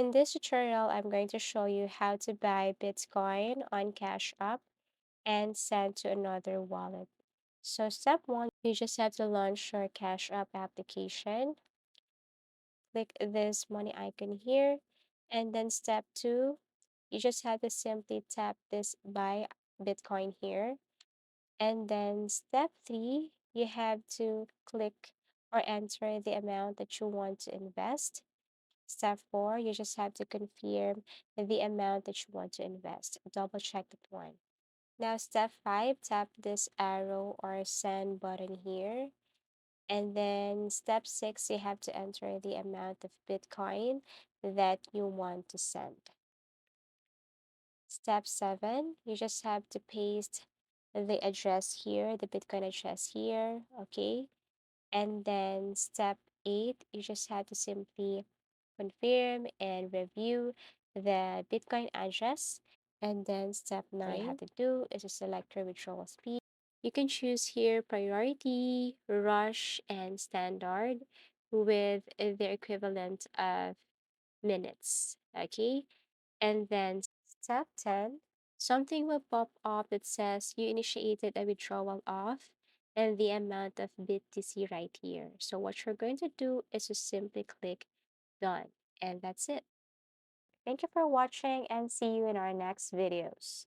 In this tutorial, I'm going to show you how to buy Bitcoin on CashApp and send to another wallet. So step one, you just have to launch your CashApp application. Click this money icon here. And then step two, you just have to simply tap this buy Bitcoin here. And then step three, you have to click or enter the amount that you want to invest. Step four, you just have to confirm the amount that you want to invest. Double check that one. Now, step five, tap this arrow or send button here. And then step six, you have to enter the amount of Bitcoin that you want to send. Step seven, you just have to paste the address here, the Bitcoin address here, okay? And then step eight, you just have to simply confirm and review the Bitcoin address. And then step nine, you have to do is to select your withdrawal speed. You can choose here priority, rush, and standard with the equivalent of minutes. Okay. And then step 10, something will pop up that says you initiated a withdrawal of and the amount of BTC right here. So what you're going to do is to simply click done. And that's it. Thank you for watching and see you in our next videos.